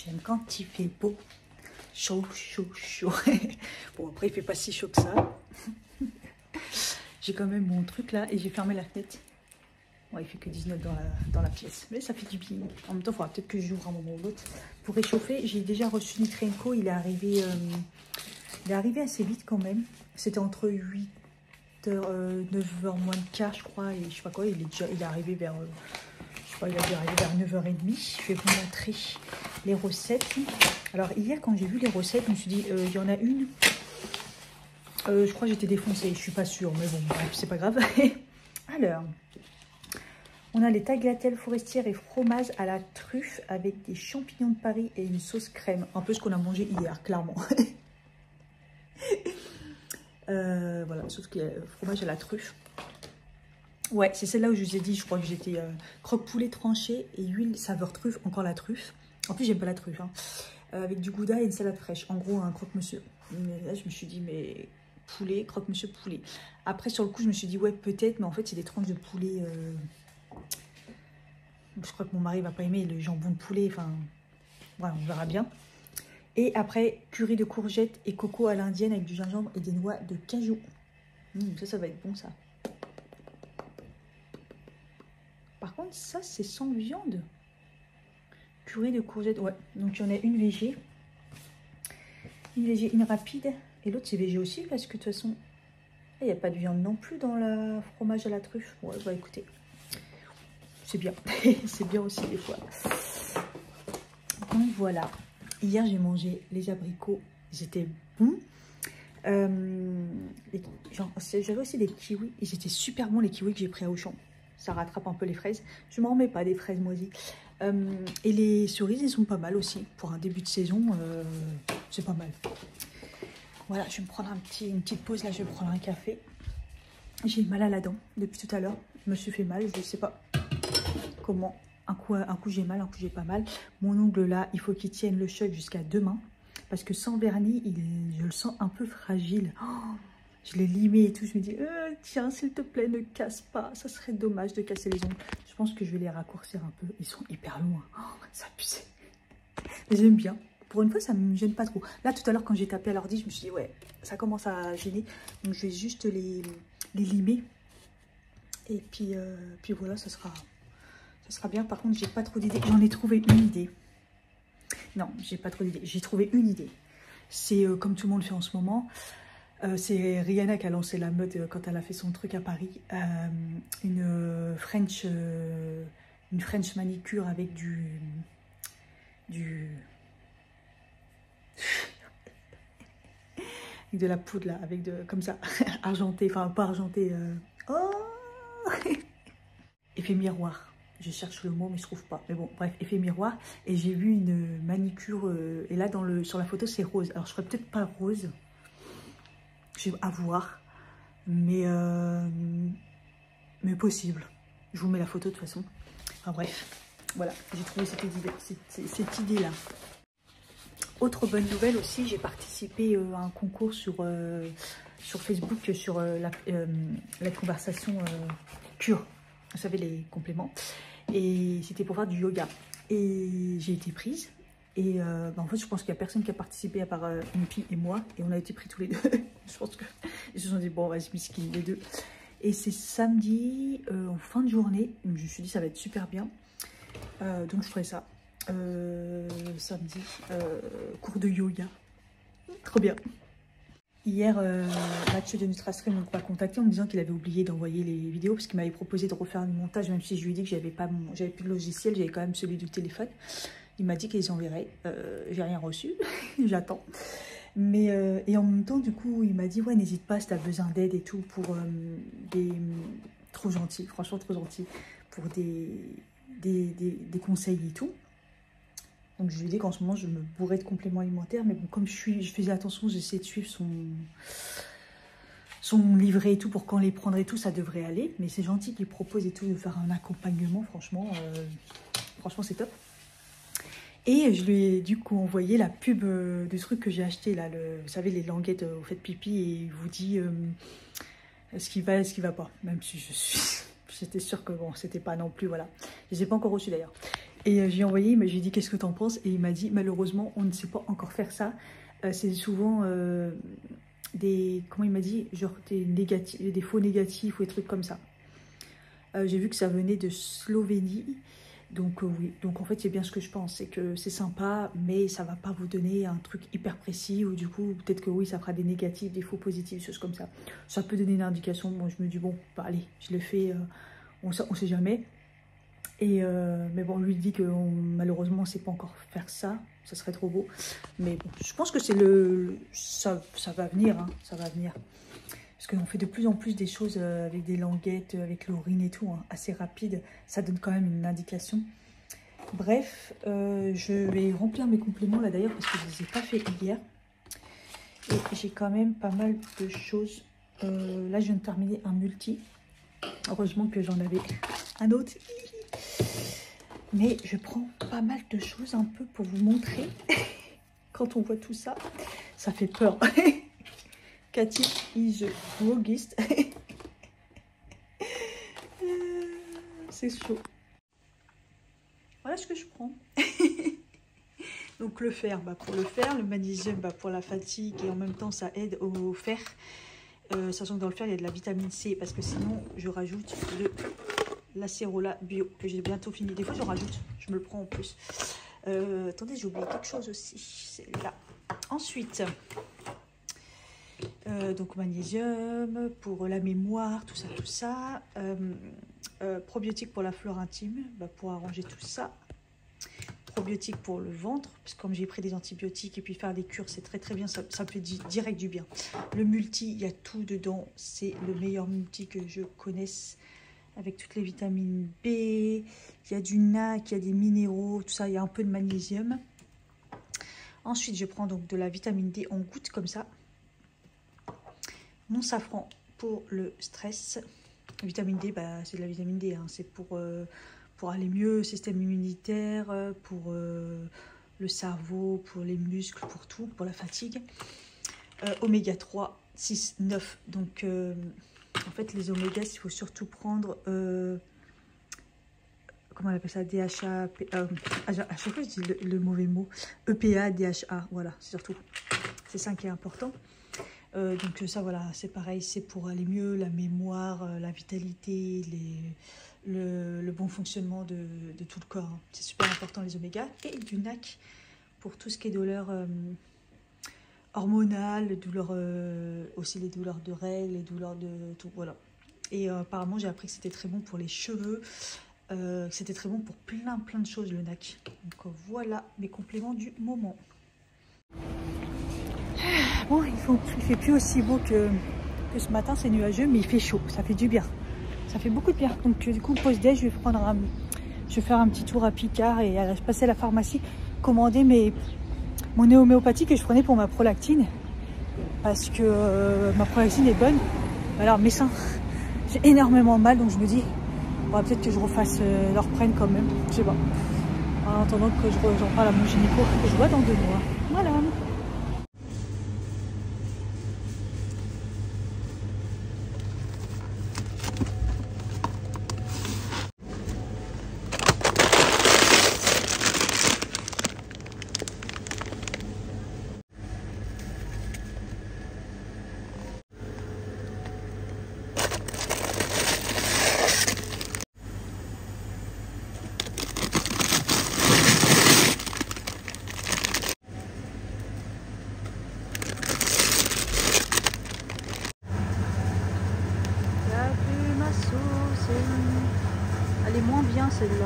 J'aime quand il fait beau. Chaud, chaud, chaud. Bon, après, il fait pas si chaud que ça. J'ai quand même mon truc là et j'ai fermé la fenêtre. Bon, il fait que 19 dans la pièce. Mais ça fait du bien. En même temps, il faudra peut-être que j'ouvre un moment ou l'autre. Pour réchauffer, j'ai déjà reçu Nitrenko. Il est arrivé assez vite quand même. C'était entre 8h, 9h moins de quart, je crois. Et je sais pas quoi, il est arrivé vers... je sais pas, il a dû arriver vers 9h30. Je vais vous montrer les recettes. Alors, hier, quand j'ai vu les recettes, je me suis dit, il y en a une. Je crois que j'étais défoncée. Je suis pas sûre, mais bon, bref, c'est pas grave. Alors... on a les tagliatelles forestières et fromage à la truffe avec des champignons de Paris et une sauce crème. Un peu ce qu'on a mangé hier, clairement. Voilà, sauf qu'il y a fromage à la truffe. Ouais, c'est celle-là où je vous ai dit, je crois que j'étais croque-poulet tranché et huile saveur truffe, encore la truffe. En plus, j'aime pas la truffe, hein. Avec du gouda et une salade fraîche. En gros, un croque-monsieur. Là, je me suis dit, mais poulet, croque-monsieur poulet. Après, sur le coup, je me suis dit, ouais, peut-être, mais en fait, c'est des tranches de poulet... je crois que mon mari va pas aimer le jambon de poulet. Enfin, voilà, on verra bien. Et après, curry de courgettes et coco à l'indienne avec du gingembre et des noix de cajou. Ça va être bon, ça. Par contre, ça, c'est sans viande. Curry de courgettes, ouais. Donc, il y en a une végé. Une végé, une rapide. Et l'autre, c'est végé aussi, parce que de toute façon, il n'y a pas de viande non plus dans le fromage à la truffe. Ouais, bah écoutez. C'est bien. C'est bien aussi des fois. Donc voilà. Hier, j'ai mangé les abricots. Ils étaient bons. J'avais aussi des kiwis. Ils étaient super bons, les kiwis que j'ai pris à Auchan. Ça rattrape un peu les fraises. Je m'en remets pas des fraises moisies. Et les cerises, ils sont pas mal aussi. Pour un début de saison, c'est pas mal. Voilà, je vais me prendre une petite pause. Là, je vais prendre un café. J'ai mal à la dent depuis tout à l'heure. Je me suis fait mal, je sais pas comment. Un coup j'ai mal, un coup j'ai pas mal. Mon ongle là, il faut qu'il tienne le choc jusqu'à demain. Parce que sans vernis, je le sens un peu fragile. Oh, je l'ai limé et tout. Je me dis, tiens, s'il te plaît, ne casse pas. Ça serait dommage de casser les ongles. Je pense que je vais les raccourcir un peu. Ils sont hyper longs. Hein. Oh, ça pue. J'aime bien. Pour une fois, ça ne me gêne pas trop. Là, tout à l'heure, quand j'ai tapé à l'ordi, je me suis dit, ouais, ça commence à gêner. Donc, je vais juste les limer. Et puis voilà, ça sera bien. Par contre, j'ai pas trop d'idées. J'en ai trouvé une idée. Non, j'ai pas trop d'idées. J'ai trouvé une idée. C'est comme tout le monde fait en ce moment. C'est Rihanna qui a lancé la mode quand elle a fait son truc à Paris. Une French manicure avec avec de la poudre là, avec comme ça, argenté, enfin pas argenté. Oh effet miroir. Je cherche le mot mais je trouve pas. Mais bon, bref, effet miroir. Et j'ai vu une manicure et là sur la photo c'est rose. Alors je ferais peut-être pas rose. Je vais à voir. Mais possible. Je vous mets la photo de toute façon. Enfin bref. Voilà, j'ai trouvé cette idée-là. Autre bonne nouvelle aussi, j'ai participé à un concours sur Facebook, sur la conversation cure. Vous savez, les compléments. Et c'était pour faire du yoga. Et j'ai été prise. Et en fait, je pense qu'il n'y a personne qui a participé à part Mpi et moi. Et on a été pris tous les deux. Je pense qu'ils se sont dit, bon, vas-y, miskin, les deux. Et c'est samedi, en fin de journée. Je me suis dit, ça va être super bien. Donc, je ferai ça. Samedi, cours de yoga. Trop bien. Hier, Mathieu de NutraStream m'a contacté en me disant qu'il avait oublié d'envoyer les vidéos parce qu'il m'avait proposé de refaire le montage, même si je lui ai dit que j'avais plus de logiciel, j'avais quand même celui du téléphone. Il m'a dit qu'il les enverrait. J'ai rien reçu, j'attends. Mais et en même temps, du coup, il m'a dit ouais, n'hésite pas si tu as besoin d'aide et tout pour trop gentil, franchement trop gentil pour des conseils et tout. Donc, je lui ai dit qu'en ce moment, je me bourrais de compléments alimentaires. Mais bon, comme je faisais attention, j'essayais de suivre son livret et tout pour quand les prendre et tout, ça devrait aller. Mais c'est gentil qu'il propose et tout de faire un accompagnement, franchement. Franchement, c'est top. Et je lui ai du coup envoyé la pub du truc que j'ai acheté, là. Vous savez, les languettes au fait pipi. Et il vous dit ce qui va et ce qui va pas. Même si j'étais sûre que bon, c'était pas non plus, voilà. Je les ai pas encore reçus d'ailleurs. Et j'ai envoyé, j'ai dit qu'est-ce que t'en penses? Et il m'a dit malheureusement on ne sait pas encore faire ça. C'est souvent des, comment il m'a dit, genre des faux négatifs ou des trucs comme ça. J'ai vu que ça venait de Slovénie. Donc oui, donc en fait c'est bien ce que je pense, c'est que c'est sympa, mais ça va pas vous donner un truc hyper précis, ou du coup peut-être que oui ça fera des négatifs, des faux positifs, des choses comme ça. Ça peut donner une indication, moi je me dis bon, bah allez, je le fais, on sait jamais. Et mais bon, lui dit que malheureusement on sait pas encore faire ça, ça serait trop beau. Mais bon, je pense que c'est ça va venir, hein, ça va venir. Parce qu'on fait de plus en plus des choses avec des languettes, avec l'urine et tout, hein, assez rapide. Ça donne quand même une indication. Bref, je vais remplir mes compléments là d'ailleurs parce que je ne les ai pas fait hier. Et j'ai quand même pas mal de choses. Là, je viens de terminer un multi. Heureusement que j'en avais un autre. Mais je prends pas mal de choses un peu pour vous montrer. Quand on voit tout ça, ça fait peur. Cathy is a drogist. C'est chaud. Voilà ce que je prends. Donc le fer, bah pour le fer, le magnésium bah pour la fatigue et en même temps ça aide au fer. Sachant que dans le fer il y a de la vitamine C parce que sinon je rajoute l'acérola bio que j'ai bientôt fini. Des fois je rajoute, je me le prends en plus. Attendez, j'ai oublié quelque chose aussi, c'est là. Ensuite... donc magnésium pour la mémoire, tout ça. Probiotiques pour la flore intime, bah, pour arranger tout ça. Probiotiques pour le ventre, parce que comme j'ai pris des antibiotiques et puis faire des cures, c'est très bien, ça me fait direct du bien. Le multi, il y a tout dedans, c'est le meilleur multi que je connaisse, avec toutes les vitamines B, il y a du NAC, il y a des minéraux, tout ça, il y a un peu de magnésium. Ensuite, je prends donc de la vitamine D en gouttes comme ça. Mon safran pour le stress. La vitamine D, bah, c'est de la vitamine D. Hein. C'est pour aller mieux, système immunitaire, pour le cerveau, pour les muscles, pour tout, pour la fatigue. Oméga 3, 6, 9. Donc, en fait, les omégas, il faut surtout prendre... comment on appelle ça? DHA... à chaque fois, je dis le mauvais mot. EPA, DHA. Voilà, c'est surtout... C'est ça qui est important. Donc ça voilà, c'est pareil, c'est pour aller mieux, la mémoire, la vitalité, le bon fonctionnement de tout le corps. Hein. C'est super important les omégas. Et du NAC pour tout ce qui est douleur hormonale, aussi les douleurs de règles, les douleurs de tout, voilà. Et apparemment j'ai appris que c'était très bon pour les cheveux, c'était très bon pour plein de choses le NAC. Donc voilà mes compléments du moment. Bon, il fait plus aussi beau que ce matin, c'est nuageux, mais il fait chaud, ça fait du bien. Ça fait beaucoup de bien. Donc du coup, pause-déj, je vais faire un petit tour à Picard et passer à la pharmacie, commander mon homéopathie que je prenais pour ma prolactine. Parce que ma prolactine est bonne. Alors mes seins, j'ai énormément mal, donc je me dis, bon, peut-être que je leur prenne quand même, je sais pas. En attendant que j'en parle à mon gynéco, que je vois dans 2 mois. Voilà. Elle est moins bien celle-là.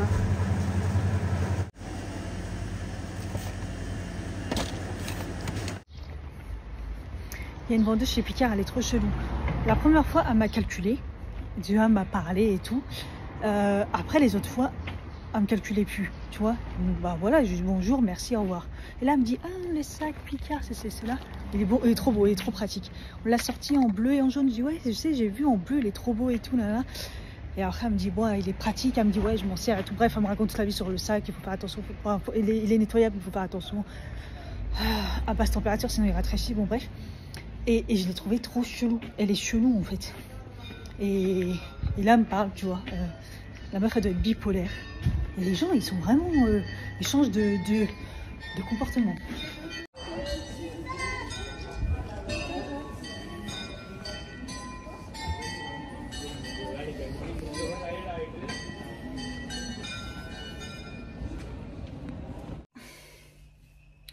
Il y a une vendeuse chez Picard, elle est trop chelou. La première fois, elle m'a calculé. Déjà, elle m'a parlé et tout. Après, les autres fois, elle me calculait plus. Tu vois, donc, bah voilà, je dis bonjour, merci, au revoir. Et là, elle me dit, ah, les sacs Picard, c'est cela. Il est beau, il est trop beau, il est trop pratique. On l'a sorti en bleu et en jaune. Je dis, ouais, je sais, j'ai vu en bleu, il est trop beau et tout. Là, là. Et après, elle me dit, bon, il est pratique. Elle me dit, ouais, je m'en sers et tout. Bref, elle me raconte toute la vie sur le sac. Il faut faire attention. Il est nettoyable, il faut faire attention à basse température, sinon il rafraîchit. Bon, bref. Et je l'ai trouvé trop chelou. Elle est chelou, en fait. Et là, elle me parle, tu vois. La meuf, elle doit être bipolaire. Et les gens, ils sont vraiment... ils changent de comportement.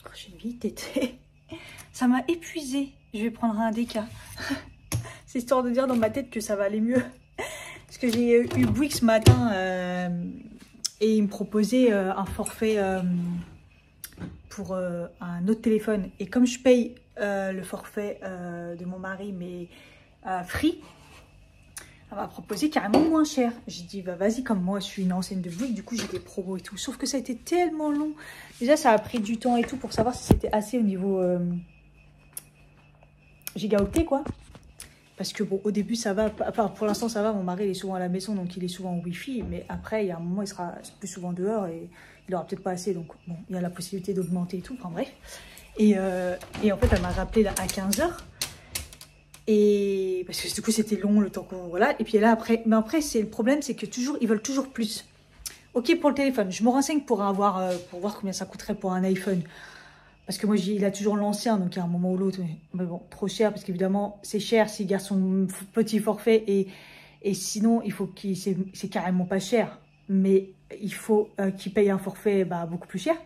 Oh, j'ai une vieille tétée. Ça m'a épuisée. Je vais prendre un déca. C'est histoire de dire dans ma tête que ça va aller mieux. Parce que j'ai eu Bouygues ce matin et il me proposait un forfait pour un autre téléphone. Et comme je paye le forfait de mon mari, mais Free, elle m'a proposé carrément moins cher. J'ai dit, bah vas-y, comme moi je suis une ancienne de Bouygues, du coup j'ai des promos et tout. Sauf que ça a été tellement long. Déjà ça a pris du temps et tout pour savoir si c'était assez au niveau gigaoctet quoi. Parce que bon, au début, ça va. Enfin, pour l'instant, ça va. Mon mari, il est souvent à la maison, donc il est souvent en Wi-Fi. Mais après, il y a un moment, il sera plus souvent dehors et il n'aura peut-être pas assez. Donc, bon, il y a la possibilité d'augmenter et tout. Enfin, bref. Et en fait, elle m'a rappelé là, à 15 h. Et parce que du coup, c'était long le temps qu'on... Voilà. Et puis là, après... Mais après, le problème, c'est que toujours, ils veulent toujours plus. OK, pour le téléphone. Je me renseigne pour voir combien ça coûterait pour un iPhone. Parce que moi, il a toujours l'ancien, donc il y a un moment ou l'autre. Mais bon, trop cher, parce qu'évidemment, c'est cher s'il garde son petit forfait. Et sinon, il faut c'est carrément pas cher. Mais il faut qu'il paye un forfait beaucoup plus cher.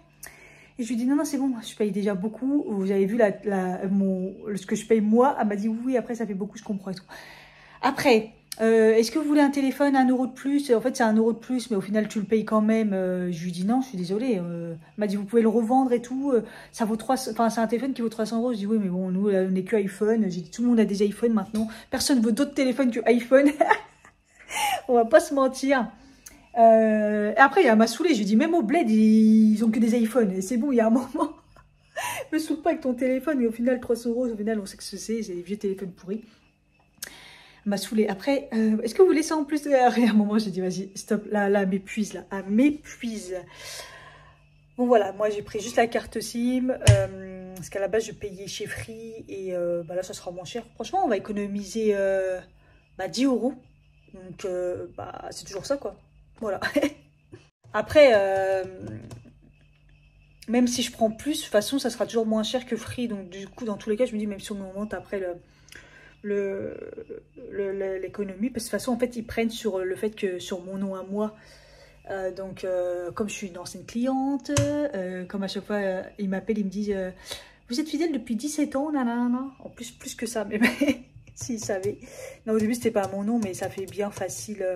Et je lui dis, non, non, c'est bon, je paye déjà beaucoup. Vous avez vu ce que je paye moi. Elle m'a dit, oui, après, ça fait beaucoup, je comprends et tout. Après... est-ce que vous voulez un téléphone, 1 € de plus? En fait, c'est 1 € de plus, mais au final, tu le payes quand même. Je lui dis non, je suis désolée. Elle m'a dit, vous pouvez le revendre et tout. Ça vaut 300... Enfin, c'est un téléphone qui vaut 300 €. Je dis, oui, mais bon, nous, on n'est que iPhone. J'ai dit, tout le monde a des iPhones maintenant. Personne ne veut d'autres téléphones que iPhone. On va pas se mentir. Et après, elle m'a saoulée. Je lui dis, même au bled, ils ont que des iPhones. Et c'est bon, il y a un moment. Me saoule pas avec ton téléphone. Et au final, 300 €, au final, on sait que c'est des vieux téléphones pourris. M'a saoulée. Après, est-ce que vous voulez ça en plus? À un moment, j'ai dit, vas-y, stop, là, elle m'épuise, là, elle m'épuise. Bon, voilà, moi, j'ai pris juste la carte SIM, parce qu'à la base, je payais chez Free, et là, ça sera moins cher. Franchement, on va économiser 10 €. Donc, c'est toujours ça, quoi. Voilà. Après, même si je prends plus, de toute façon, ça sera toujours moins cher que Free. Donc, du coup, dans tous les cas, je me dis, même si on monte après l'économie, parce que de toute façon en fait ils prennent sur le fait que sur mon nom à moi, donc comme je suis une ancienne cliente, comme à chaque fois ils m'appellent, ils me disent vous êtes fidèle depuis 17 ans, nanana. En plus que ça, mais s'ils savaient. Non, au début c'était pas à mon nom, mais ça fait bien facile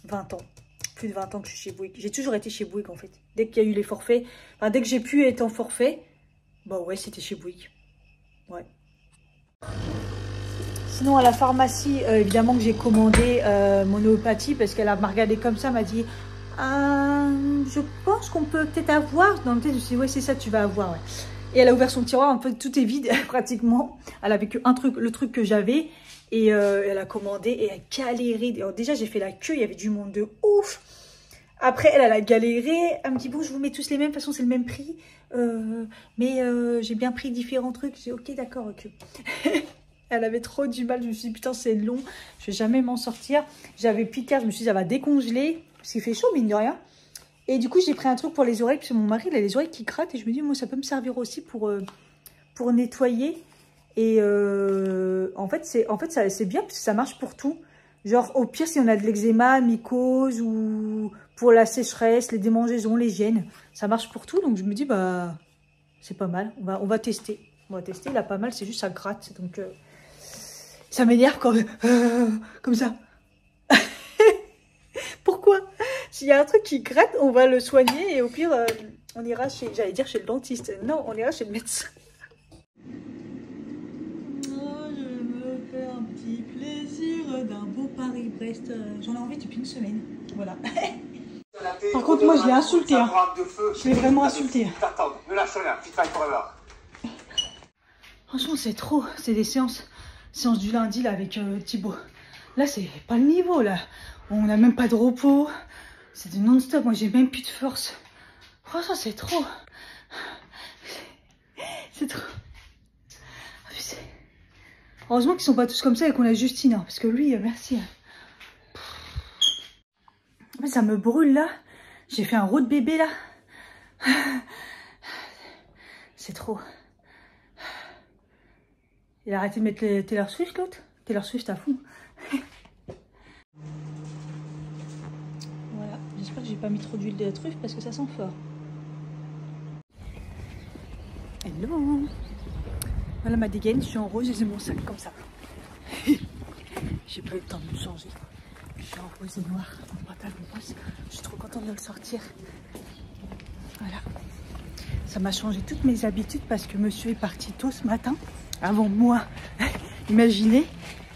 20 ans, plus de 20 ans que je suis chez Bouygues. J'ai toujours été chez Bouygues en fait, dès qu'il y a eu les forfaits, enfin dès que j'ai pu être en forfait, bah ouais, c'était chez Bouygues, ouais. Sinon, à la pharmacie, évidemment que j'ai commandé mon homéopathie parce qu'elle m'a regardé comme ça, m'a dit je pense qu'on peut peut-être avoir. Dans le tête, je me suis dit, ouais, c'est ça, tu vas avoir. Ouais. Et elle a ouvert son tiroir, en fait, tout est vide pratiquement. Elle avait que le truc que j'avais. Et elle a commandé et elle a galéré. Alors, déjà, j'ai fait la queue, il y avait du monde de ouf. Après, elle a galéré. Elle me dit, bon, je vous mets tous les mêmes, de toute façon, c'est le même prix. Mais j'ai bien pris différents trucs. J'ai dit, ok, d'accord, ok. Elle avait trop du mal, je me suis dit putain c'est long, je vais jamais m'en sortir. J'avais Picard, je me suis dit ça va décongeler, parce qu'il fait chaud mine de rien. Et du coup j'ai pris un truc pour les oreilles, parce que mon mari il a les oreilles qui grattent. Et je me dis moi ça peut me servir aussi pour nettoyer. Et en fait c'est bien, parce que ça marche pour tout. Genre au pire si on a de l'eczéma, mycose, ou pour la sécheresse, les démangeaisons, l'hygiène. Ça marche pour tout, donc je me dis bah c'est pas mal, on va tester. On va tester, là pas mal, c'est juste ça gratte, donc... ça m'énerve quand comme ça. Pourquoi? S'il y a un truc qui gratte, on va le soigner et au pire, on ira j'allais dire chez le dentiste. Non, on ira chez le médecin. Oh, je me fais un petit plaisir d'un beau Paris-Brest. J'en ai envie depuis une semaine. Voilà. Par contre, moi, je l'ai insulté. Hein. Je l'ai vraiment insulté. Ne lâche rien, fit fight forever. Franchement, c'est trop. C'est des séance du lundi là avec Thibaut. Là, c'est pas le niveau là. On n'a même pas de repos. C'est du non-stop. Moi, j'ai même plus de force. Franchement, c'est trop. C'est trop. Heureusement qu'ils sont pas tous comme ça et qu'on a Justine. Parce que lui, merci. En fait, ça me brûle là. J'ai fait un road bébé là. C'est trop. Il a arrêté de mettre les Taylor Swift l'autre. Taylor Swift à fond. Voilà, j'espère que j'ai pas mis trop d'huile de truffe parce que ça sent fort. Hello. Voilà ma dégaine, je suis en rose et j'ai mon sac comme ça. J'ai pas eu le temps de me changer. Je suis en rose et noir, en pantalon rose. Je suis trop contente de le sortir. Voilà. Ça m'a changé toutes mes habitudes parce que monsieur est parti tôt ce matin, avant moi. Imaginez.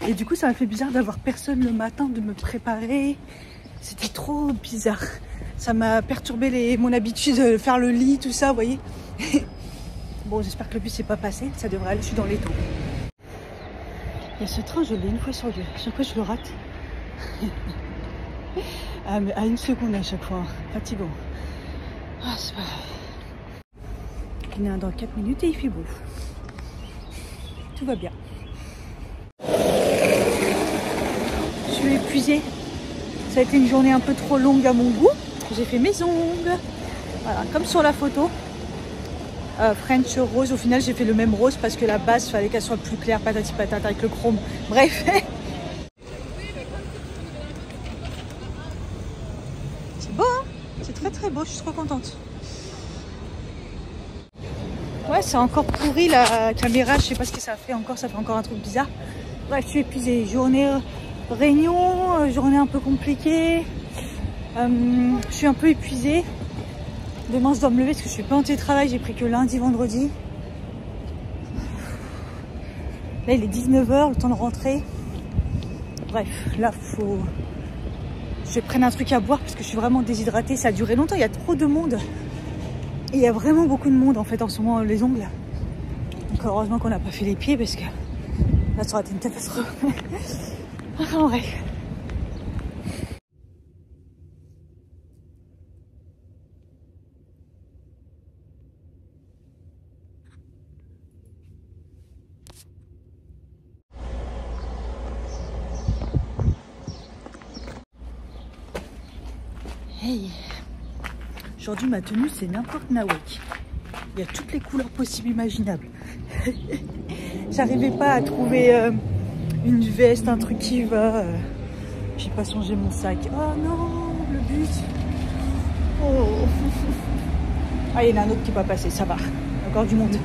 Et du coup, ça m'a fait bizarre d'avoir personne le matin, de me préparer. C'était trop bizarre. Ça m'a perturbé mon habitude de faire le lit, tout ça, vous voyez. Bon, j'espère que le bus n'est pas passé. Ça devrait aller, je suis dans les temps. Il y a ce train, je l'ai une fois sur deux. Chaque fois, je le rate. Ah, mais à une seconde à chaque fois. Fatigant. Ah, c'est pas grave. Il est dans 4 minutes et il fait beau. Tout va bien. Je suis épuisée. Ça a été une journée un peu trop longue à mon goût. J'ai fait mes ongles. Voilà, comme sur la photo. French rose, au final j'ai fait le même rose parce que la base fallait qu'elle soit plus claire, patati patata avec le chrome. Bref. C'est beau hein, c'est très très beau, je suis trop contente. Ouais, c'est encore pourri la caméra, je sais pas ce que ça fait encore, ça fait encore un truc bizarre. Bref, je suis épuisée, journée réunion, journée un peu compliquée. Je suis un peu épuisée. Demain, je dois me lever parce que je suis pas en télétravail. J'ai pris que lundi, vendredi. Là, il est 19 h, le temps de rentrer. Bref, là, faut... Je vais prendre un truc à boire parce que je suis vraiment déshydratée. Ça a duré longtemps, il y a trop de monde. Et il y a vraiment beaucoup de monde, en fait, en ce moment, les ongles. Donc, heureusement qu'on n'a pas fait les pieds parce que là, ça aurait été une catastrophe. Enfin, bref. Hey, aujourd'hui ma tenue c'est n'importe nawak. Il y a toutes les couleurs possibles imaginables. J'arrivais pas à trouver une veste, un truc qui va. J'ai pas songé mon sac. Oh non, le bus. Oh. Ah, il y en a un autre qui va passer, ça va. Encore du monde.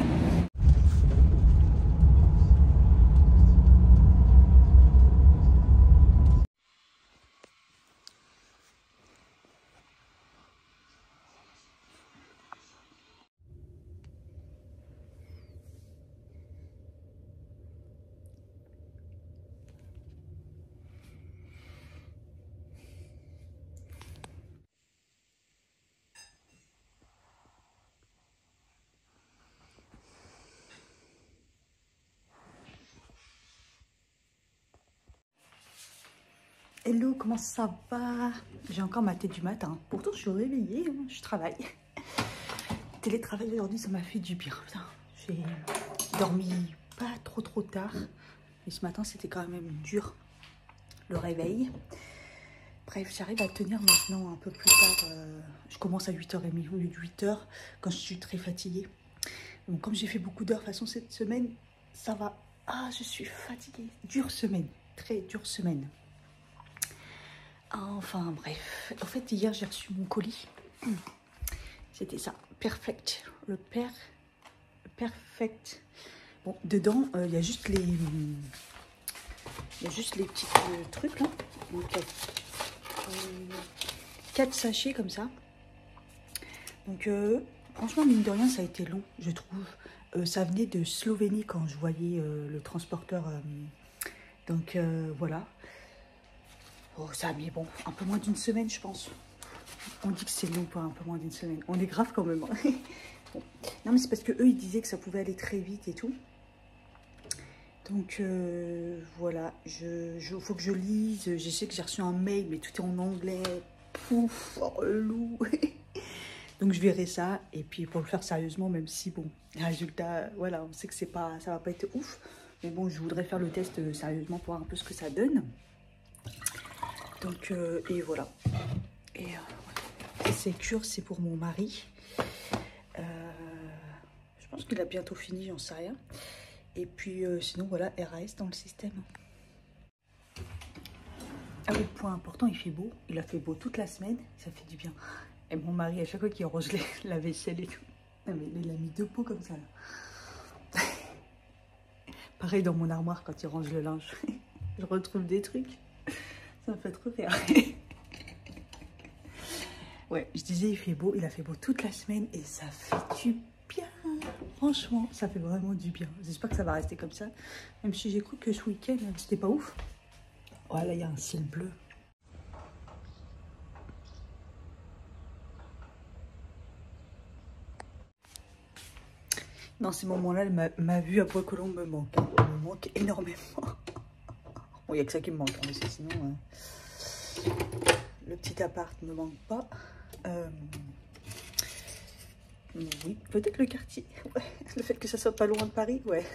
Hello, comment ça va? J'ai encore ma tête du matin. Pourtant, je suis réveillée, hein, je travaille. Télétravail aujourd'hui, ça m'a fait du bien. J'ai dormi pas trop tard. Mais ce matin, c'était quand même dur, le réveil. Bref, j'arrive à tenir maintenant un peu plus tard. Je commence à 8h30 au lieu de 8h quand je suis très fatiguée. Donc, comme j'ai fait beaucoup d'heures, de toute façon, cette semaine, ça va. Ah, je suis fatiguée. Dure semaine, très dure semaine. Enfin bref, en fait hier j'ai reçu mon colis, c'était ça, perfect, le perfect. Bon, dedans il y a juste les petits trucs là, donc 4 sachets comme ça. Donc franchement mine de rien ça a été long je trouve. Ça venait de Slovénie quand je voyais le transporteur, donc voilà. Oh, ça a mis bon, un peu moins d'une semaine, je pense. On dit que c'est long pour un peu moins d'une semaine. On est grave quand même. Bon. Non, mais c'est parce que eux, ils disaient que ça pouvait aller très vite et tout. Donc, voilà. Faut que je lise. Je sais que j'ai reçu un mail, mais tout est en anglais. Pouf, relou. Donc, je verrai ça. Et puis, pour le faire sérieusement, même si, bon, les résultats, voilà, on sait que ça va pas être ouf. Mais bon, je voudrais faire le test sérieusement pour voir un peu ce que ça donne. Donc, et voilà. Et voilà. ces cures, c'est pour mon mari. Je pense qu'il a bientôt fini, j'en sais rien. Et puis sinon, voilà, RAS dans le système. Ah oui, point important, il fait beau. Il a fait beau toute la semaine, ça fait du bien. Et mon mari, à chaque fois qu'il range la vaisselle et tout, non, mais il a mis 2 pots comme ça là. Pareil dans mon armoire quand il range le linge. Je retrouve des trucs. Ça me fait trop rire. Ouais, je disais, il fait beau. Il a fait beau toute la semaine et ça fait du bien. Franchement, ça fait vraiment du bien. J'espère que ça va rester comme ça. Même si j'ai cru que ce week-end, c'était pas ouf. Voilà, il y a un ciel bleu. Dans ces moments-là, ma vue à Bois-Colombes me manque. Elle me manque énormément. Bon, il n'y a que ça qui me manque. Hein, parce que sinon, le petit appart ne me manque pas. Oui, peut-être le quartier. Ouais. Le fait que ça soit pas loin de Paris, ouais.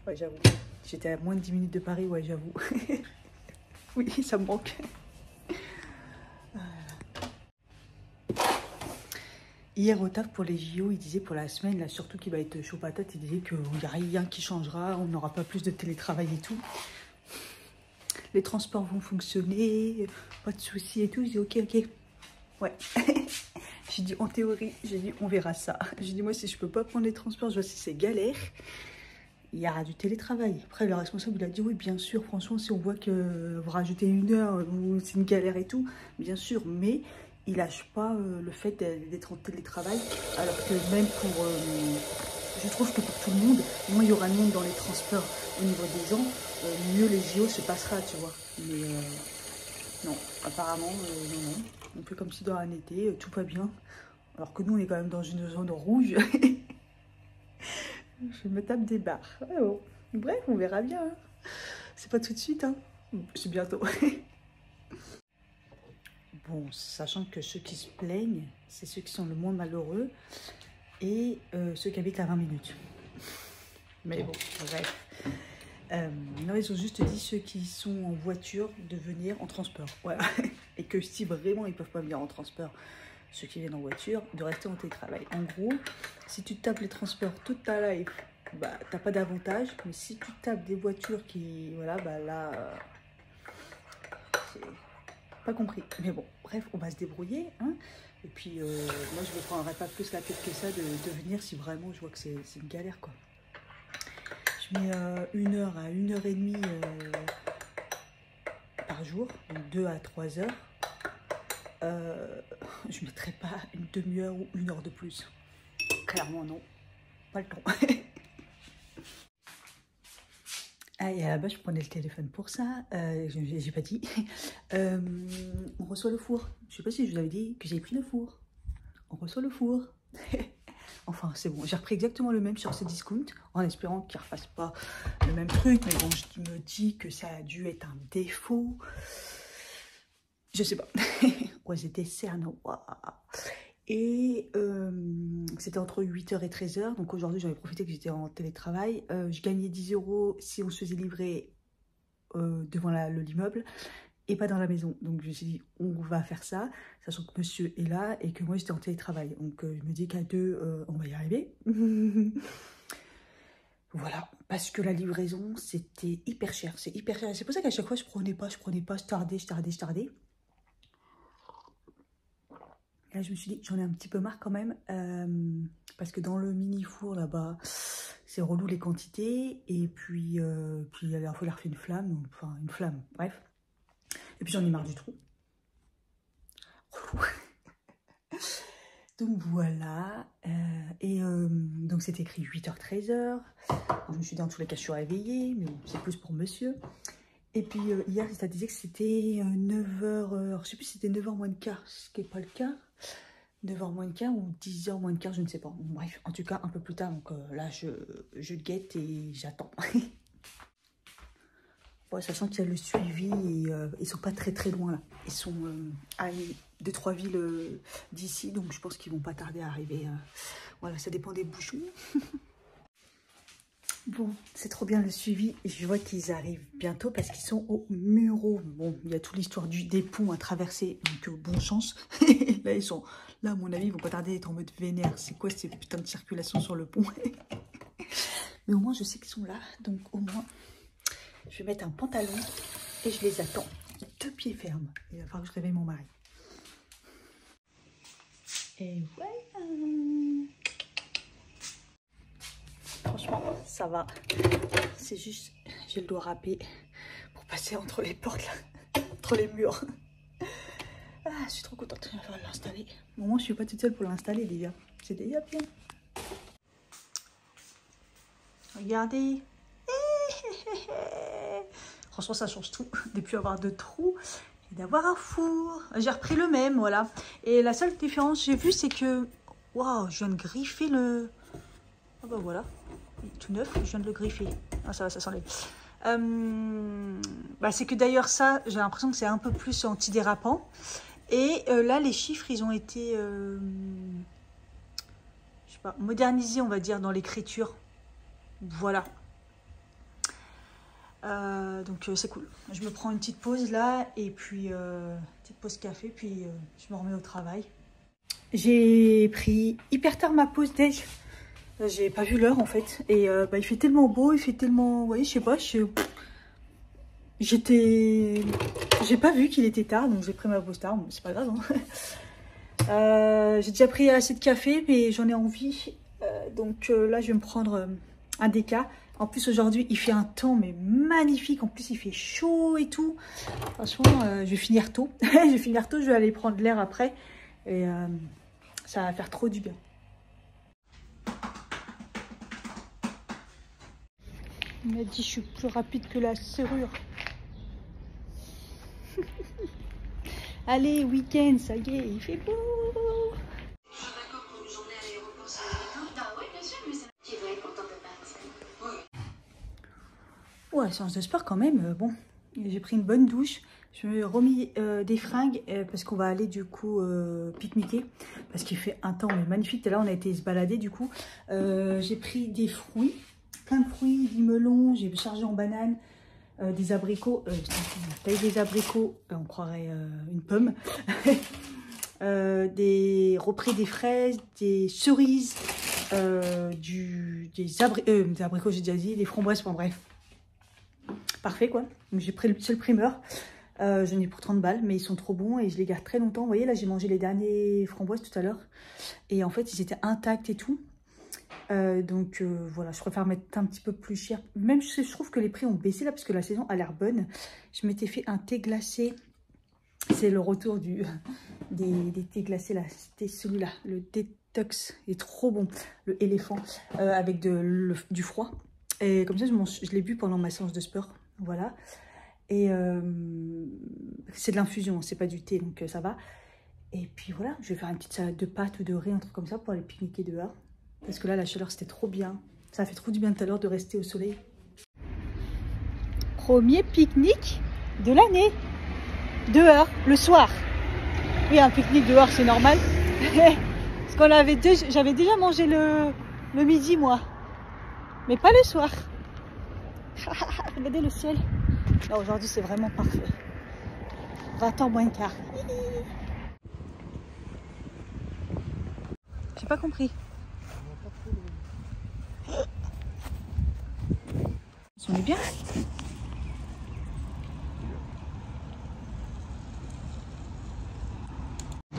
Ouais, j'avoue. J'étais à moins de 10 minutes de Paris, ouais, j'avoue. Oui, ça me manque. Hier au taf pour les JO, il disait pour la semaine, là surtout qu'il va être chaud patate, il disait qu'il n'y a rien qui changera, on n'aura pas plus de télétravail et tout. Les transports vont fonctionner, pas de soucis et tout. Je dis ok, ok. Ouais. J'ai dit en théorie, j'ai dit on verra ça. J'ai dit moi si je peux pas prendre les transports, je vois si c'est galère, il y aura du télétravail. Après le responsable il a dit oui bien sûr, franchement si on voit que vous rajoutez 1 heure ou c'est une galère et tout, bien sûr, mais il lâche pas le fait d'être en télétravail, alors que même pour, je trouve que pour tout le monde, moins il y aura de monde dans les transports au niveau des gens, mieux les JO se passera, tu vois. Mais non, apparemment, non. On fait comme si dans un été, tout va bien. Alors que nous, on est quand même dans une zone rouge. Je me tape des barres. Ouais, bon. Bref, on verra bien. Hein. C'est pas tout de suite, hein. C'est bientôt. Bon, sachant que ceux qui se plaignent, c'est ceux qui sont le moins malheureux et ceux qui habitent à 20 minutes. Mais bon, bref. Non, ils ont juste dit ceux qui sont en voiture de venir en transport. Voilà. Et que si vraiment ils ne peuvent pas venir en transport, ceux qui viennent en voiture, de rester en télétravail. En gros, si tu tapes les transports toute ta life, bah, t'as pas d'avantage. Mais si tu tapes des voitures qui... Voilà, bah là... c'est pas compris. Mais bon, bref, on va se débrouiller. Hein. Et puis, moi, je ne me prendrai pas plus la tête que ça de venir si vraiment je vois que c'est une galère, quoi. Je mets 1 heure à 1h30 par jour, donc 2 à 3 heures. Je ne mettrai pas une demi-heure ou 1 heure de plus. Clairement, non. Pas le temps. Ah, et à la base, je prenais le téléphone pour ça. J'ai pas dit. On reçoit le four. Je sais pas si je vous avais dit que j'ai pris le four. On reçoit le four. Enfin, c'est bon. J'ai repris exactement le même sur Cdiscount, en espérant qu'ils ne refassent pas le même truc. Mais bon, je me dis que ça a dû être un défaut. Je sais pas. Ouais, j'étais cerne. Wow. Et c'était entre 8h et 13h. Donc aujourd'hui, j'en ai profité que j'étais en télétravail. Je gagnais 10 € si on se faisait livrer devant l'immeuble et pas dans la maison. Donc je me suis dit, on va faire ça, sachant que monsieur est là et que moi j'étais en télétravail. Donc je me dis qu'à 2, on va y arriver. Voilà, parce que la livraison, c'était hyper cher. C'est hyper cher. C'est pour ça qu'à chaque fois, je prenais pas, je tardais. Là, je me suis dit, j'en ai un petit peu marre quand même, parce que dans le mini-four, là-bas, c'est relou les quantités, et puis il a fallu refaire une flamme, enfin une flamme, bref. Et puis j'en ai marre du trou. Relou. Donc voilà, donc c'est écrit 8h-13h, je me suis dit dans tous les cas je suis réveillée, mais bon, c'est plus pour monsieur. Et puis hier, ça disait que c'était 9h, je sais plus si c'était 9h moins de quart, ce qui n'est pas le cas. 9h moins de quart ou 10h moins de quart, je ne sais pas. Bon, bref, en tout cas, un peu plus tard. Donc là, je guette et j'attends. Bon, sachant qu'il y a le suivi et ils sont pas très loin là. Ils sont à 2-3 villes d'ici, donc je pense qu'ils vont pas tarder à arriver. Voilà, ça dépend des bouchons. Bon, c'est trop bien le suivi. Je vois qu'ils arrivent bientôt parce qu'ils sont au Muro. Bon, il y a toute l'histoire des ponts à traverser, donc bonne chance. Là, ils sont là, à mon avis, ils vont pas tarder d'être en mode vénère. C'est quoi ces putains de circulation sur le pont? Mais au moins, je sais qu'ils sont là. Donc, au moins, je vais mettre un pantalon et je les attends. 2 pieds fermes. Il va falloir que je réveille mon mari. Et voilà. Franchement, ça va. C'est juste, j'ai le doigt râpé pour passer entre les portes, là, entre les murs. Ah, je suis trop contente. Il va falloir l'installer. Au moins, je suis pas toute seule pour l'installer déjà. C'est déjà bien. Regardez. Franchement, ça change tout. De plus avoir de trous et d'avoir un four. J'ai repris le même, voilà. Et la seule différence que j'ai vue, c'est que... Waouh, je viens de griffer le... Ah bah voilà. Tout neuf, je viens de le griffer. Ah ça va, ça s'enlève. Bah, c'est que d'ailleurs ça, j'ai l'impression que c'est un peu plus antidérapant. Et là, les chiffres, ils ont été... je sais pas, modernisés, on va dire, dans l'écriture. Voilà. Donc c'est cool. Je me prends une petite pause là et puis petite pause café puis je me remets au travail. J'ai pris hyper tard ma pause déj. J'ai pas vu l'heure en fait et bah, il fait tellement beau, il fait tellement, vous voyez, je sais pas, j'ai pas vu qu'il était tard donc j'ai pris ma pause tard, bon, c'est pas grave. Hein. J'ai déjà pris assez de café mais j'en ai envie donc là je vais me prendre un déca. En plus, aujourd'hui, il fait un temps mais magnifique. En plus, il fait chaud et tout. Franchement, je vais finir tôt. Je vais finir tôt, je vais aller prendre l'air après. Et ça va faire trop du bien. Il m'a dit, je suis plus rapide que la serrure. Allez, week-end, ça y est, il fait beau. Ouais, séance de sport quand même, bon, j'ai pris une bonne douche, je me suis remis des fringues parce qu'on va aller du coup pique-niquer parce qu'il fait un temps mais magnifique. Et là on a été se balader du coup, j'ai pris des fruits, plein de fruits, du melon, j'ai chargé en banane, des abricots, taille des abricots, on croirait une pomme, repris des fraises, des cerises, des abricots j'ai déjà dit, des framboises, bon bref. Parfait quoi, j'ai pris le seul primeur, j'en ai pour 30 balles mais ils sont trop bons et je les garde très longtemps. Vous voyez là j'ai mangé les derniers framboises tout à l'heure et en fait ils étaient intacts et tout, donc voilà, je préfère mettre un petit peu plus cher, même si je trouve que les prix ont baissé là parce que la saison a l'air bonne. Je m'étais fait un thé glacé, c'est le retour des thés glacés là, c'était celui-là, le détox, il est trop bon, le éléphant avec du froid. Et comme ça, je l'ai bu pendant ma séance de sport. Voilà. Et c'est de l'infusion, c'est pas du thé, donc ça va. Et puis voilà, je vais faire une petite salade de pâtes ou de riz, un truc comme ça pour aller pique-niquer dehors. Parce que là, la chaleur, c'était trop bien. Ça a fait trop du bien tout à l'heure de rester au soleil. Premier pique-nique de l'année. Dehors, le soir. Oui, un pique-nique dehors, c'est normal. Parce qu'on j'avais déjà mangé le midi, moi. Mais pas le soir. Regardez le ciel. Là aujourd'hui c'est vraiment parfait. 20h moins le quart. J'ai pas compris. On est bien.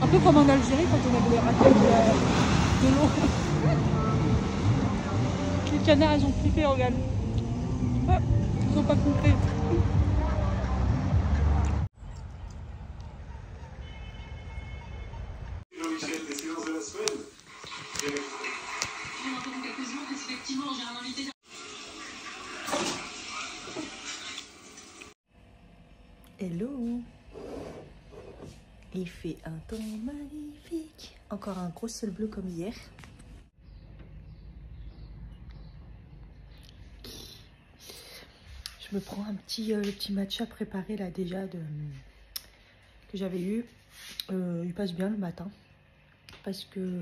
Un peu comme en Algérie quand on avait les raquettes de l'eau. Les canards ils ont flippé, regarde. Ah, ils ont pas compris. Hello. Il fait un temps magnifique. Encore un gros ciel bleu comme hier. Je me prends un le petit matcha préparé là déjà que j'avais eu. Il passe bien le matin. Parce que,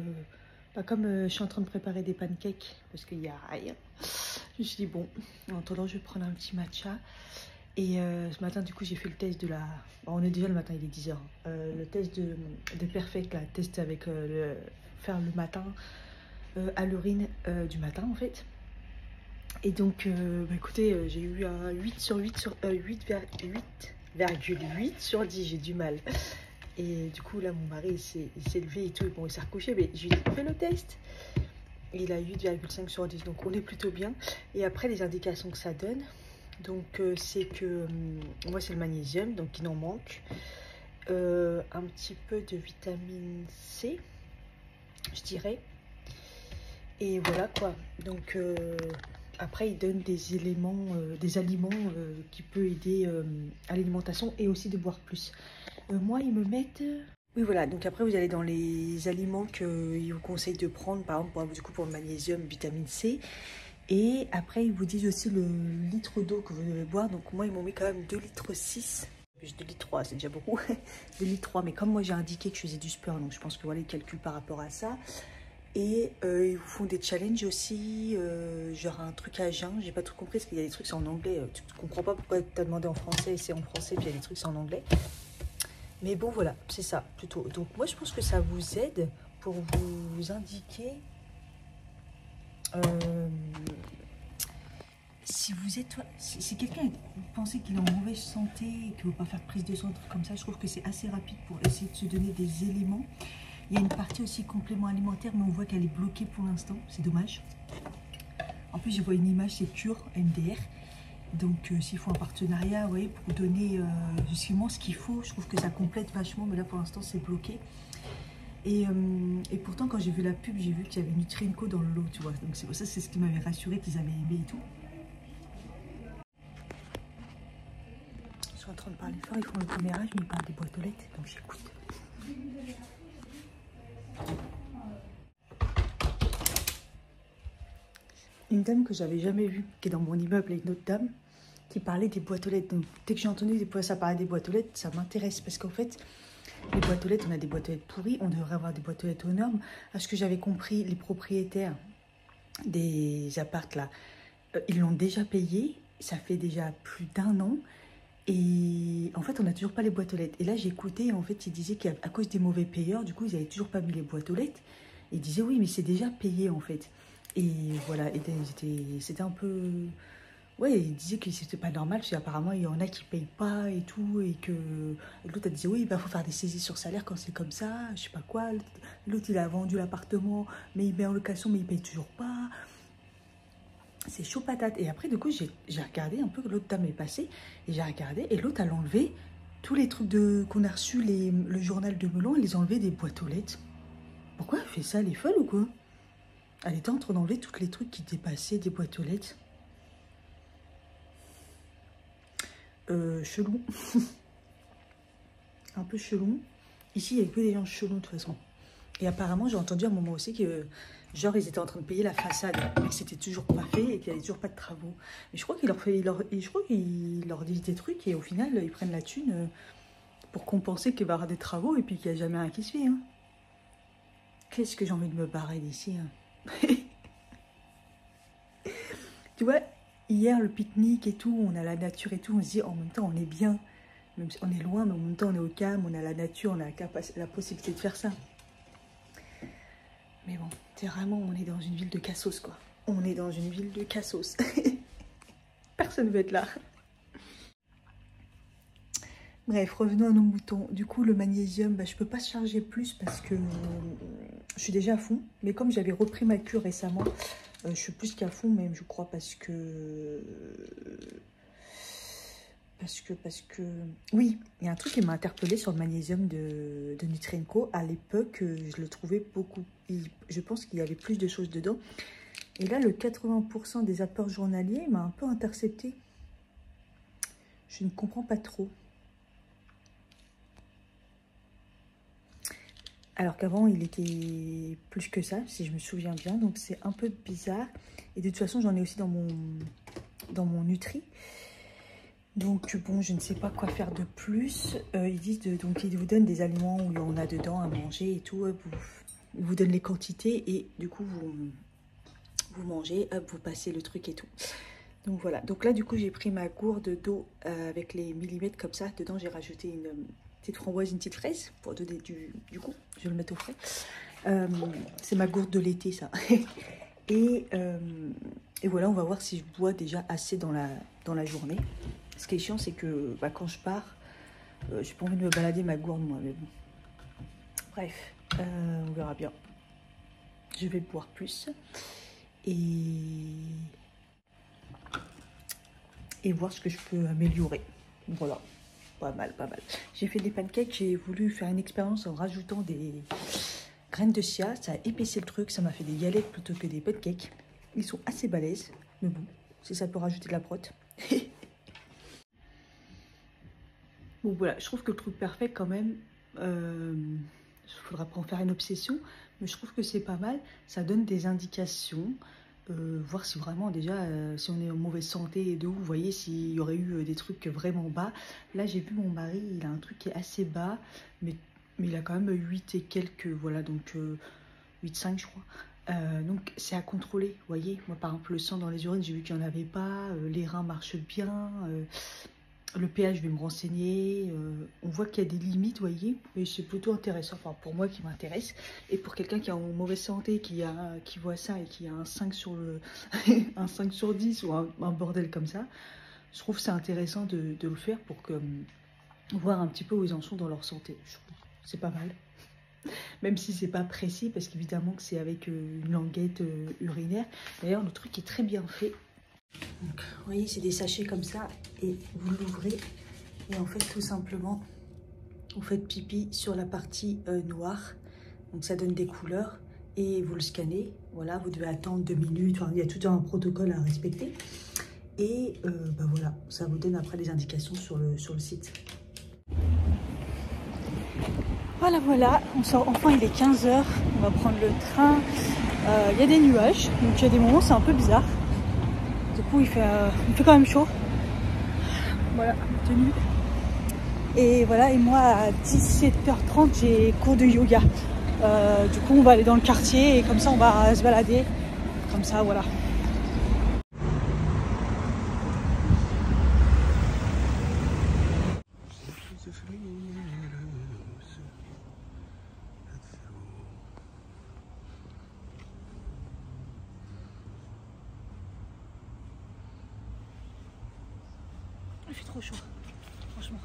pas comme je suis en train de préparer des pancakes, parce qu'il n'y a rien. Je me suis dit, bon, en attendant, je vais prendre un petit matcha. Et ce matin, du coup, j'ai fait le test de la... Bon, on est déjà le matin, il est 10h. Le test de Perfect, là, test avec faire le matin, à l'urine du matin, en fait. Et donc, bah, écoutez, j'ai eu un 8 sur 8 sur 8,8 sur 10, j'ai du mal. Et du coup, là, mon mari, il s'est levé et tout. Bon, il s'est recouché, mais je lui ai fait le test. Il a 8,5 sur 10, donc on est plutôt bien. Et après, les indications que ça donne, donc c'est que moi, c'est le magnésium, donc il en manque. Un petit peu de vitamine C, je dirais. Et voilà quoi. Donc après, il donne des éléments, des aliments qui peuvent aider à l'alimentation et aussi de boire plus. Moi, ils me mettent... Oui, voilà. Donc après, vous allez dans les aliments qu'ils vous conseillent de prendre, par exemple, du coup, pour le magnésium, vitamine C. Et après, ils vous disent aussi le litre d'eau que vous devez boire. Donc moi, ils m'ont mis quand même 2,6 litres. 2,3 litres, c'est déjà beaucoup. 2,3 litres. Mais comme moi, j'ai indiqué que je faisais du sport, donc je pense que voilà, ils calculent par rapport à ça. Et ils vous font des challenges aussi, genre un truc à jeun. J'ai pas trop compris parce qu'il y a des trucs c'est en anglais. Tu comprends pas pourquoi tu as demandé en français et c'est en français, puis il y a des trucs c'est en anglais. Mais bon, voilà, c'est ça plutôt. Donc moi, je pense que ça vous aide pour vous indiquer si vous êtes... Si quelqu'un, vous pensez qu'il est en mauvaise santé et qu'il ne veut pas faire prise de sang, un truc comme ça, je trouve que c'est assez rapide pour essayer de se donner des éléments. Il y a une partie aussi complément alimentaire, mais on voit qu'elle est bloquée pour l'instant. C'est dommage. En plus, je vois une image, c'est Cure, MDR. Donc, s'il faut un partenariat, ouais, pour donner justement ce qu'il faut, je trouve que ça complète vachement. Mais là, pour l'instant, c'est bloqué. Et pourtant, quand j'ai vu la pub, j'ai vu qu'il y avait Nutri&Co dans le lot, tu vois. Donc, c'est pour ça, c'est ce qui m'avait rassuré qu'ils avaient aimé et tout. Je suis en train de parler fort, ils font le commérage, mais ils parlent des boîtes aux lettres, donc j'écoute. Une dame que j'avais jamais vue, qui est dans mon immeuble, et une autre dame, qui parlait des boîtes aux lettres. Donc, dès que j'ai entendu ça parlait des boîtes aux lettres, ça m'intéresse, parce qu'en fait, les boîtes aux lettres, on a des boîtes aux lettres pourries, on devrait avoir des boîtes aux lettres aux normes. À ce que j'avais compris, les propriétaires des appartes là, ils l'ont déjà payé, ça fait déjà plus d'1 an, et en fait, on n'a toujours pas les boîtes aux lettres. Et là, j'ai écouté, en fait, ils disaient qu'à cause des mauvais payeurs, du coup, ils n'avaient toujours pas mis les boîtes aux lettres. Et ils disaient, oui, mais c'est déjà payé, en fait. Et voilà, c'était un peu... Ouais, ils disaient que c'était pas normal, parce qu'apparemment, il y en a qui payent pas et tout, et que... L'autre, elle disait, oui, il faut faire des saisies sur salaire quand c'est comme ça, je sais pas quoi. L'autre, il a vendu l'appartement, mais il met en location, mais il paye toujours pas. C'est chaud patate. Et après, du coup, j'ai regardé un peu, l'autre dame est passée, et j'ai regardé, et l'autre, elle a enlevé tous les trucs qu'on a reçus, le journal de Melon, elle les a enlevés des boîtes aux lettres. Pourquoi elle fait ça, elle est folle ou quoi? Elle était en train d'enlever tous les trucs qui dépassaient des boîtes aux lettres. Chelou. Un peu chelou. Ici, il n'y a que des gens chelous de toute façon. Et apparemment, j'ai entendu à un moment aussi que, genre, ils étaient en train de payer la façade, mais que c'était toujours pas fait et qu'il n'y avait toujours pas de travaux. Mais je crois qu'il leur dit des trucs et au final, ils prennent la thune pour compenser qu'il va y avoir des travaux et puis qu'il n'y a jamais rien qui se fait. Hein. Qu'est-ce que j'ai envie de me barrer d'ici hein. Tu vois, hier, le pique-nique et tout, on a la nature et tout, on se dit en même temps, on est bien. Même si on est loin, mais en même temps, on est au calme, on a la nature, on a la possibilité de faire ça. Mais bon, c'est vraiment, on est dans une ville de cassos, quoi. On est dans une ville de cassos. Personne ne veut être là. Bref, revenons à nos moutons. Du coup, le magnésium, bah, je ne peux pas charger plus parce que je suis déjà à fond. Mais comme j'avais repris ma cure récemment, je suis plus qu'à fond même, je crois, parce que... Oui, il y a un truc qui m'a interpellée sur le magnésium de Nutri&Co. À l'époque, je le trouvais beaucoup. Je pense qu'il y avait plus de choses dedans. Et là, le 80% des apports journaliers m'a un peu intercepté. Je ne comprends pas trop. Alors qu'avant, il était plus que ça, si je me souviens bien. Donc, c'est un peu bizarre. Et de toute façon, j'en ai aussi dans mon Nutri. Donc, bon, je ne sais pas quoi faire de plus. Ils disent donc, ils vous donnent des aliments où il y en a dedans à manger et tout. Ils vous donnent les quantités et du coup, vous mangez, hop, vous passez le truc et tout. Donc voilà, donc là du coup j'ai pris ma gourde d'eau avec les millimètres comme ça. Dedans j'ai rajouté une petite framboise, une petite fraise pour donner du goût. Je vais le mettre au frais. C'est ma gourde de l'été ça. Et voilà, on va voir si je bois déjà assez dans la journée. Ce qui est chiant, c'est que bah, quand je pars, j'ai pas envie de me balader ma gourde moi, mais bon. Bref, on verra bien. Je vais boire plus et voir ce que je peux améliorer. Voilà, pas mal, pas mal. J'ai fait des pancakes, j'ai voulu faire une expérience en rajoutant des graines de chia. Ça a épaissé le truc, ça m'a fait des galettes plutôt que des pancakes. Ils sont assez balèzes, mais bon, si ça peut rajouter de la prot. Bon voilà, je trouve que le truc parfait quand même, il faudra pas en faire une obsession, mais je trouve que c'est pas mal. Ça donne des indications, voir si vraiment déjà, si on est en mauvaise santé et de où, vous voyez, s'il y aurait eu des trucs vraiment bas. Là j'ai vu mon mari, il a un truc qui est assez bas, mais il a quand même 8 et quelques, voilà, donc 8,5 je crois. Donc c'est à contrôler, vous voyez. Moi par exemple le sang dans les urines, j'ai vu qu'il n'y en avait pas, les reins marchent bien, le pH, je vais me renseigner. On voit qu'il y a des limites, vous voyez, et c'est plutôt intéressant, enfin pour moi qui m'intéresse. Et pour quelqu'un qui est en mauvaise santé, qui voit ça et qui a un 5 sur, un 5 sur 10 ou un bordel comme ça, je trouve c'est intéressant de le faire pour voir un petit peu où ils en sont dans leur santé. Je trouve c'est pas mal. Même si c'est pas précis, parce qu'évidemment que c'est avec une languette urinaire. D'ailleurs, le truc est très bien fait. Donc, vous voyez, c'est des sachets comme ça, et vous l'ouvrez, et en fait, tout simplement, vous faites pipi sur la partie noire. Donc, ça donne des couleurs, et vous le scannez. Voilà, vous devez attendre 2 minutes. Enfin, il y a tout un protocole à respecter. Et bah voilà, ça vous donne après des indications sur le site. Voilà, voilà, on sort enfin, il est 15 h, on va prendre le train. Il y a des nuages, donc il y a des moments c'est un peu bizarre. Du coup il fait quand même chaud. Voilà, tenue. Et voilà, et moi à 17h30 j'ai cours de yoga. Du coup on va aller dans le quartier et comme ça on va se balader. Comme ça, voilà. Il fait trop chaud, franchement.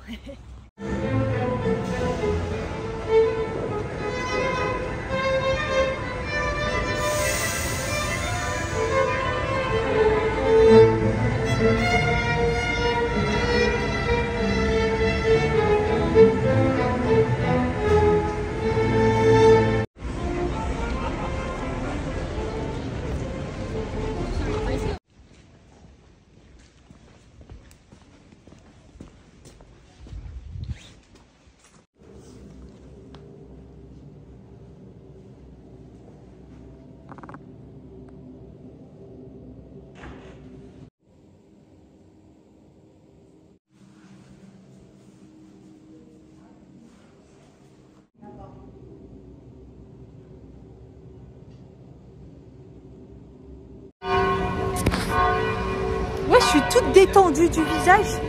Ouais, je suis toute détendue du visage.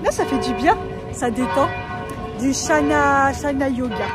Là, ça fait du bien, ça détend. Du Shana Yoga.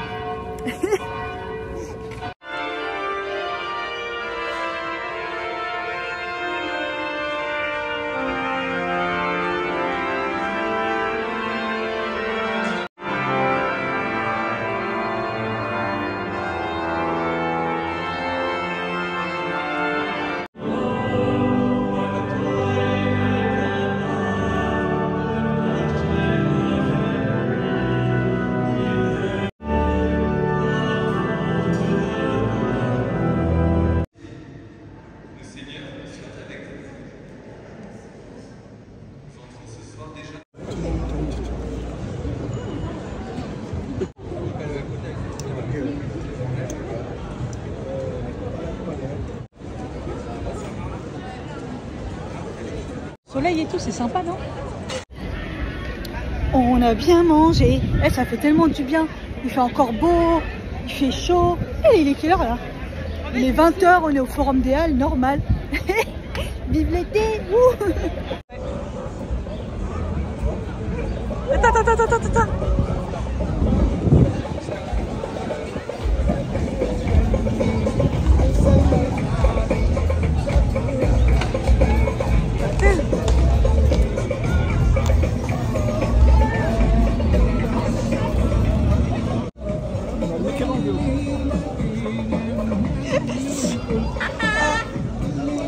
Soleil et tout, c'est sympa, non? On a bien mangé. Eh, ça fait tellement du bien. Il fait encore beau, il fait chaud. Et il est quelle heure là? Il est 20 h, on est au Forum des Halles, normal. Vive l'été. Attends.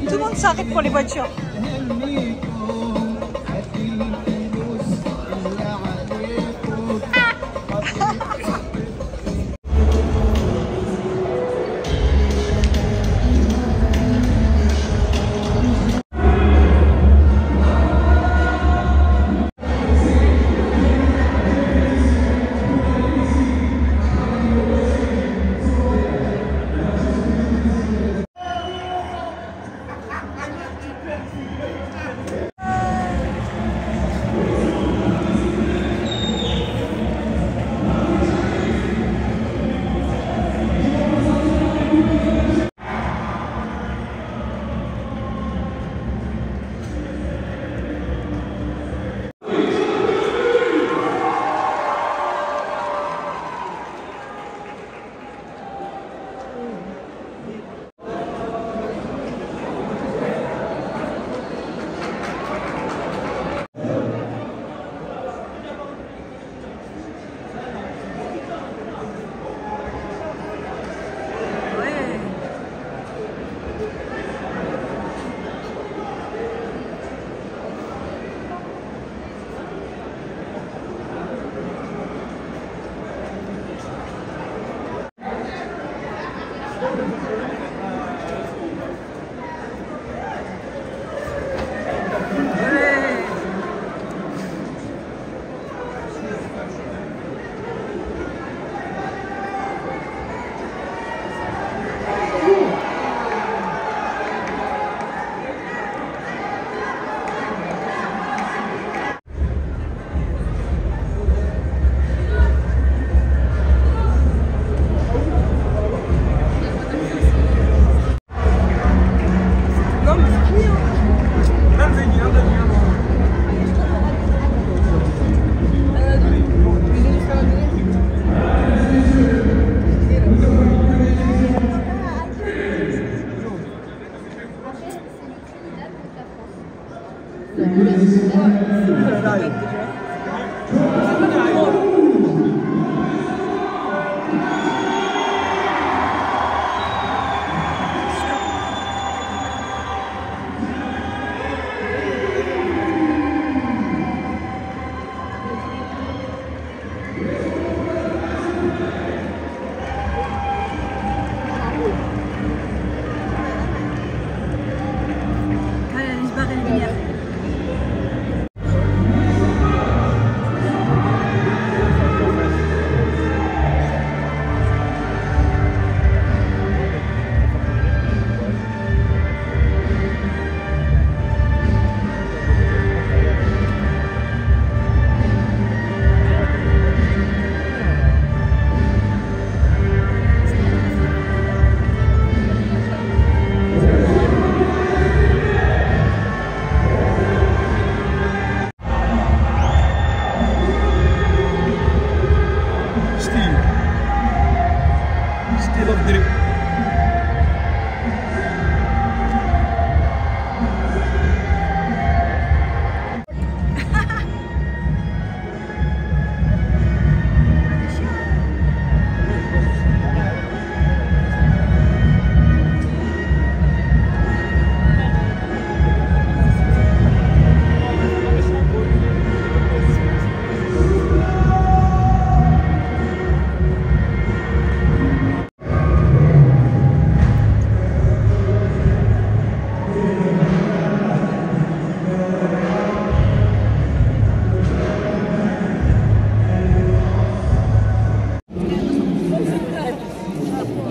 Tout le monde s'arrête pour les voitures.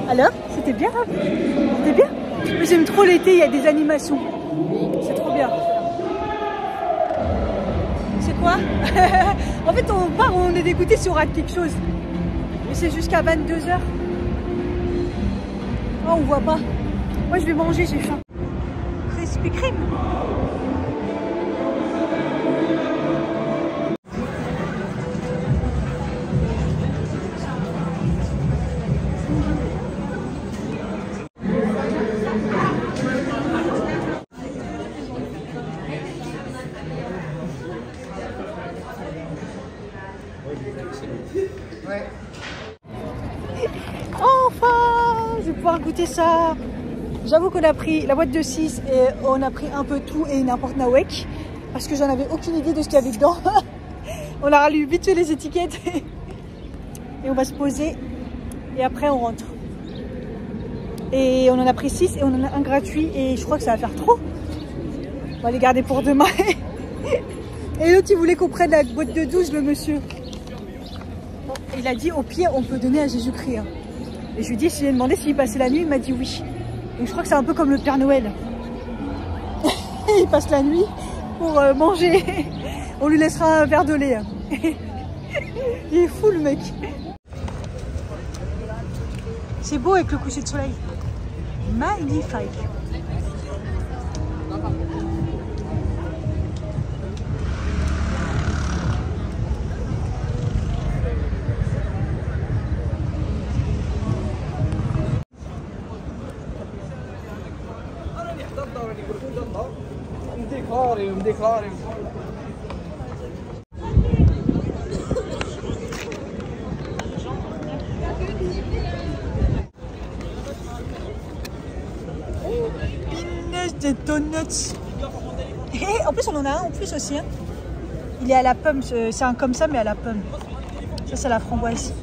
Alors, c'était bien, hein? C'était bien. Mais j'aime trop l'été, il y a des animations. C'est trop bien. C'est quoi? En fait, on part, on est dégoûté si on rate quelque chose. Mais c'est jusqu'à 22 h. Oh, on voit pas. Moi, je vais manger, j'ai faim. Krispy Kreme. Enfin, je vais pouvoir goûter ça. J'avoue qu'on a pris la boîte de 6 et on a pris un peu tout et n'importe nawek parce que j'en avais aucune idée de ce qu'il y avait dedans. On a lu vite fait les étiquettes et on va se poser et après on rentre. Et on en a pris 6 et on en a un gratuit et je crois que ça va faire trop. On va les garder pour demain. Et l'autre il voulait qu'on prenne la boîte de 12, le monsieur. Il a dit au pire on peut donner à Jésus-Christ. Et je lui ai dit, je lui ai demandé s'il passait la nuit, il m'a dit oui. Donc je crois que c'est un peu comme le Père Noël. Il passe la nuit pour manger. On lui laissera un verre de lait. Il est fou le mec. C'est beau avec le coucher de soleil. Magnifique. Des donuts. Et en plus on en a un en plus aussi. Hein. Il est à la pomme, c'est un comme ça mais à la pomme. Ça c'est la framboise.